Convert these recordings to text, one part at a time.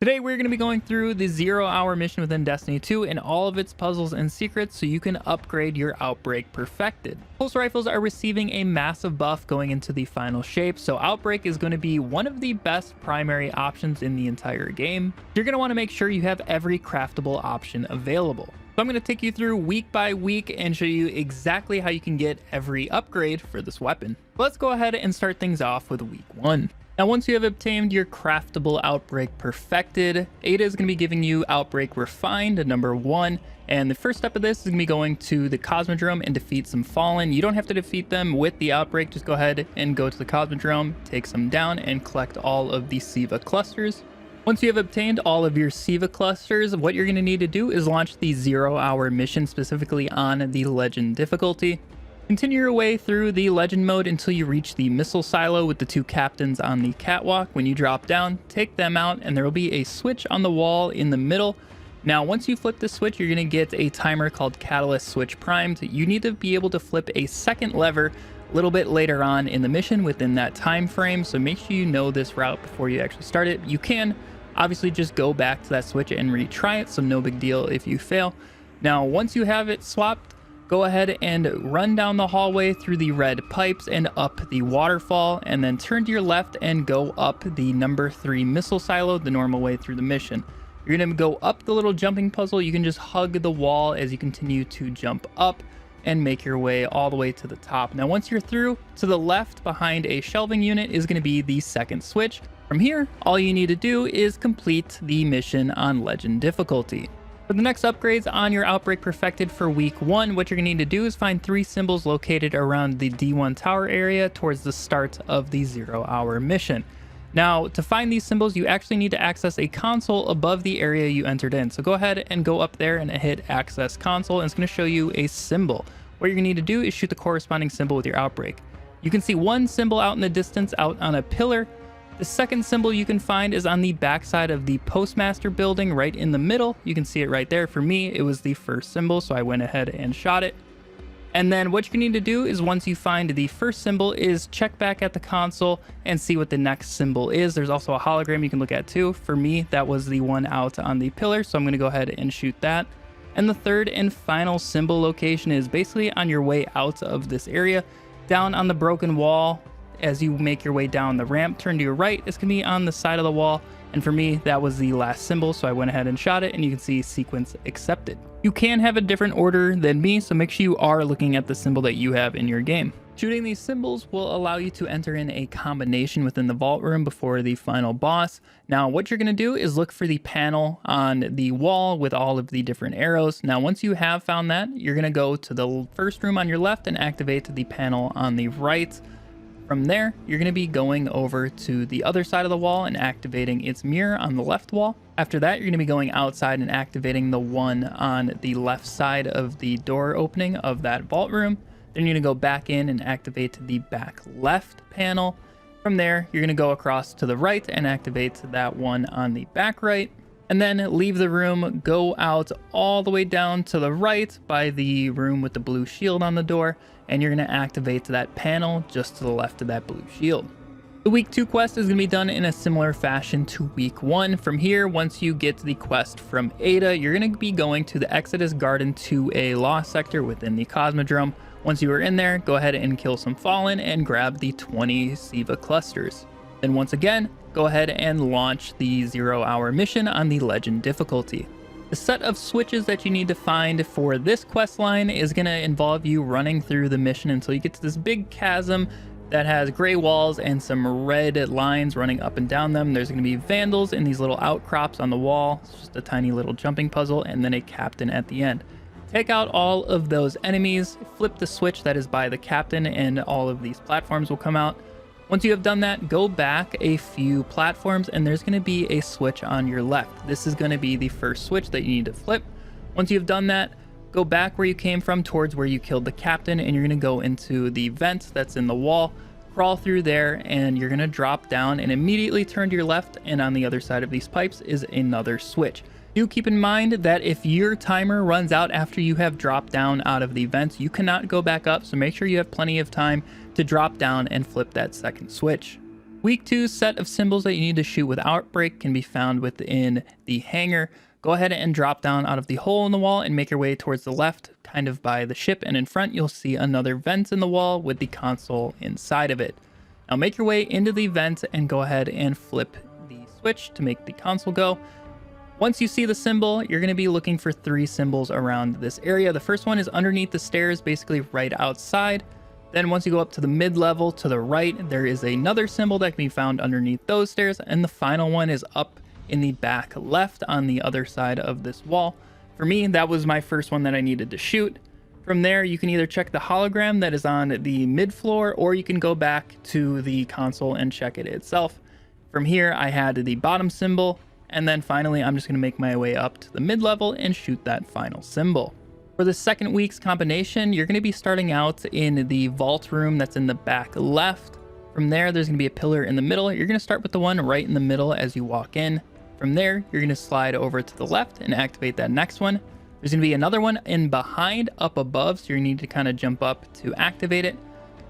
Today we're going to be going through the 0-hour mission within Destiny 2 and all of its puzzles and secrets so you can upgrade your Outbreak Perfected. Pulse rifles are receiving a massive buff going into the final shape, so Outbreak is going to be one of the best primary options in the entire game. You're going to want to make sure you have every craftable option available. So I'm going to take you through week by week and show you exactly how you can get every upgrade for this weapon. Let's go ahead and start things off with week 1. Now, once you have obtained your craftable Outbreak Perfected, Ada is going to be giving you Outbreak Refined, number 1. And the first step of this is going to be going to the Cosmodrome and defeat some Fallen. You don't have to defeat them with the Outbreak. Just go ahead and go to the Cosmodrome, take some down, and collect all of the Siva clusters. Once you have obtained all of your Siva clusters, what you're going to need to do is launch the 0-hour mission, specifically on the Legend difficulty. Continue your way through the Legend mode until you reach the missile silo with the 2 captains on the catwalk. When you drop down, take them out, and there will be a switch on the wall in the middle. Now, once you flip the switch, you're going to get a timer called Catalyst Switch Primed. You need to be able to flip a second lever a little bit later on in the mission within that time frame, so make sure you know this route before you actually start it. You can obviously just go back to that switch and retry it, so no big deal if you fail. Now, once you have it swapped, go ahead and run down the hallway through the red pipes and up the waterfall, and then turn to your left and go up the number 3 missile silo the normal way through the mission. You're going to go up the little jumping puzzle. You can just hug the wall as you continue to jump up and make your way all the way to the top. Now, once you're through, to the left behind a shelving unit is going to be the second switch. From here, all you need to do is complete the mission on Legend difficulty. For the next upgrades on your Outbreak Perfected for week 1, what you're going to need to do is find 3 symbols located around the D1 tower area towards the start of the 0-hour mission. Now, to find these symbols, you actually need to access a console above the area you entered in. So go ahead and go up there and hit Access Console, and it's going to show you a symbol. What you're going to need to do is shoot the corresponding symbol with your Outbreak. You can see one symbol out in the distance out on a pillar. The second symbol you can find is on the backside of the Postmaster building right in the middle. You can see it right there. For me, it was the first symbol, so I went ahead and shot it. And then what you need to do is once you find the first symbol is check back at the console and see what the next symbol is. There's also a hologram you can look at too. For me, that was the one out on the pillar, so I'm going to go ahead and shoot that. And the third and final symbol location is basically on your way out of this area, down on the broken wall. As you make your way down the ramp, turn to your right, it's going to be on the side of the wall, and for me that was the last symbol, so I went ahead and shot it, and you can see sequence accepted. You can have a different order than me, so make sure you are looking at the symbol that you have in your game. Shooting these symbols will allow you to enter in a combination within the vault room before the final boss. Now, what you're going to do is look for the panel on the wall with all of the different arrows. Now, once you have found that, you're going to go to the first room on your left and activate the panel on the right. From there, you're going to be going over to the other side of the wall and activating its mirror on the left wall. After that, you're going to be going outside and activating the one on the left side of the door opening of that vault room. Then you're going to go back in and activate the back left panel. From there, you're going to go across to the right and activate that one on the back right. And then leave the room, go out all the way down to the right by the room with the blue shield on the door, and you're going to activate that panel just to the left of that blue shield. The week 2 quest is going to be done in a similar fashion to week 1. From here, once you get the quest from Ada, you're going to be going to the Exodus Garden to a lost sector within the Cosmodrome. Once you are in there, go ahead and kill some Fallen and grab the 20 Siva clusters. Then once again, go ahead and launch the 0-hour mission on the Legend difficulty. The set of switches that you need to find for this quest line is going to involve you running through the mission until you get to this big chasm that has gray walls and some red lines running up and down them. There's going to be vandals in these little outcrops on the wall. It's just a tiny little jumping puzzle, and then a captain at the end. Take out all of those enemies, flip the switch that is by the captain, and all of these platforms will come out. Once you have done that, go back a few platforms and there's going to be a switch on your left. This is going to be the first switch that you need to flip. Once you've done that, go back where you came from towards where you killed the captain, and you're going to go into the vent that's in the wall, crawl through there, and you're going to drop down and immediately turn to your left, and on the other side of these pipes is another switch. Do keep in mind that if your timer runs out after you have dropped down out of the vents, you cannot go back up, so make sure you have plenty of time to drop down and flip that second switch. Week 2 set of symbols that you need to shoot with Outbreak can be found within the hangar. Go ahead and drop down out of the hole in the wall and make your way towards the left, kind of by the ship, and in front you'll see another vent in the wall with the console inside of it. Now make your way into the vent and go ahead and flip the switch to make the console go. Once you see the symbol, you're going to be looking for 3 symbols around this area. The first one is underneath the stairs, basically right outside. Then once you go up to the mid-level to the right, there is another symbol that can be found underneath those stairs. And the final one is up in the back left on the other side of this wall. For me, that was my first one that I needed to shoot. From there, you can either check the hologram that is on the mid-floor, or you can go back to the console and check it itself. From here, I had the bottom symbol, and then finally, I'm just going to make my way up to the mid-level and shoot that final symbol. For the second week's combination, you're going to be starting out in the vault room that's in the back left. From there, there's going to be a pillar in the middle. You're going to start with the one right in the middle as you walk in. From there, you're going to slide over to the left and activate that next one. There's going to be another one in behind up above, so you need to kind of jump up to activate it.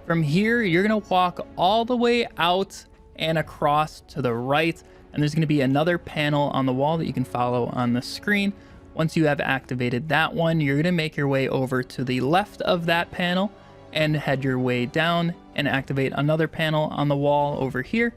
From here, you're going to walk all the way out and across to the right, and there's going to be another panel on the wall that you can follow on the screen. Once you have activated that one, you're going to make your way over to the left of that panel and head your way down and activate another panel on the wall over here.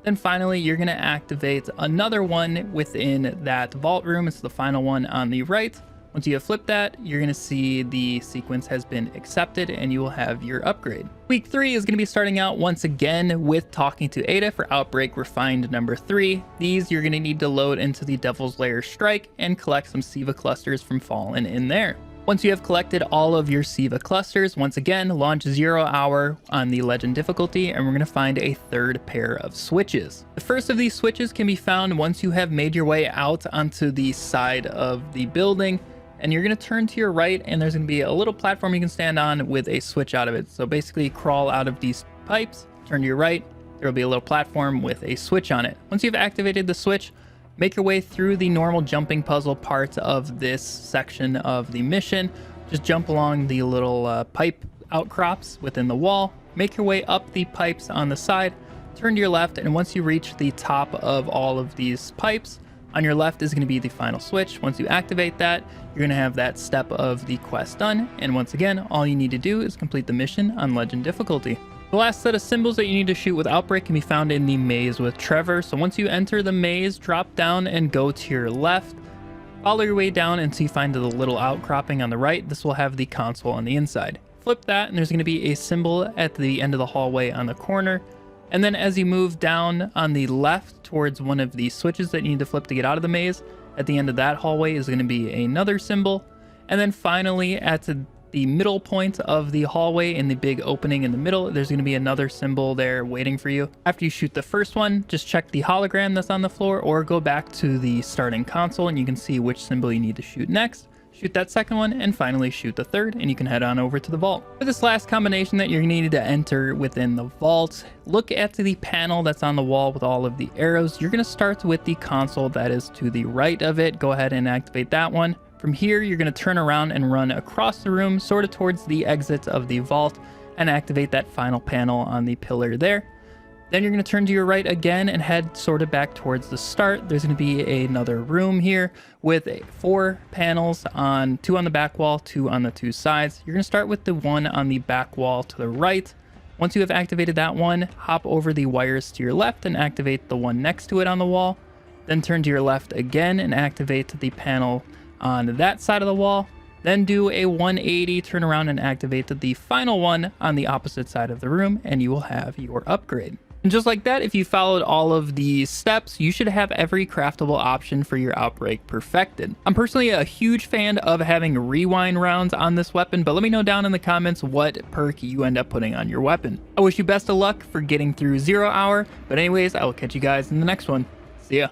Then finally, you're going to activate another one within that vault room. It's the final one on the right. Once you have flipped that, you're going to see the sequence has been accepted and you will have your upgrade. Week 3 is going to be starting out once again with talking to Ada for Outbreak Refined number 3. These you're going to need to load into the Devil's Lair Strike and collect some Siva clusters from Fallen in there. Once you have collected all of your Siva clusters, once again, launch 0 hour on the legend difficulty, and we're going to find a third pair of switches. The first of these switches can be found once you have made your way out onto the side of the building, and you're going to turn to your right, and there's going to be a little platform you can stand on with a switch out of it. So basically crawl out of these pipes, turn to your right, there will be a little platform with a switch on it. Once you've activated the switch, make your way through the normal jumping puzzle part of this section of the mission. Just jump along the little pipe outcrops within the wall. Make your way up the pipes on the side, turn to your left, and once you reach the top of all of these pipes, on your left is going to be the final switch. Once you activate that, you're going to have that step of the quest done. And once again, all you need to do is complete the mission on legend difficulty. The last set of symbols that you need to shoot with Outbreak can be found in the maze with Trevor. So once you enter the maze, drop down and go to your left. Follow your way down until you find the little outcropping on the right. This will have the console on the inside. Flip that and there's going to be a symbol at the end of the hallway on the corner. And then as you move down on the left towards one of the switches that you need to flip to get out of the maze, at the end of that hallway is going to be another symbol. And then finally at the middle point of the hallway in the big opening in the middle, there's going to be another symbol there waiting for you. After you shoot the first one, just check the hologram that's on the floor or go back to the starting console and you can see which symbol you need to shoot next. Shoot that second one, and finally shoot the third, and you can head on over to the vault. For this last combination that you're going to need to enter within the vault, look at the panel that's on the wall with all of the arrows. You're going to start with the console that is to the right of it. Go ahead and activate that one. From here, you're going to turn around and run across the room, sort of towards the exit of the vault, and activate that final panel on the pillar there. Then you're going to turn to your right again and head sort of back towards the start. There's going to be another room here with 4 panels, 2 on the back wall, 2 on the 2 sides. You're going to start with the one on the back wall to the right. Once you have activated that one, hop over the wires to your left and activate the one next to it on the wall. Then turn to your left again and activate the panel on that side of the wall. Then do a 180, turn around and activate the final one on the opposite side of the room, and you will have your upgrade. And just like that, if you followed all of these steps, you should have every craftable option for your Outbreak perfected. I'm personally a huge fan of having rewind rounds on this weapon, but let me know down in the comments what perk you end up putting on your weapon. I wish you best of luck for getting through 0 hour, but anyways, I will catch you guys in the next one. See ya.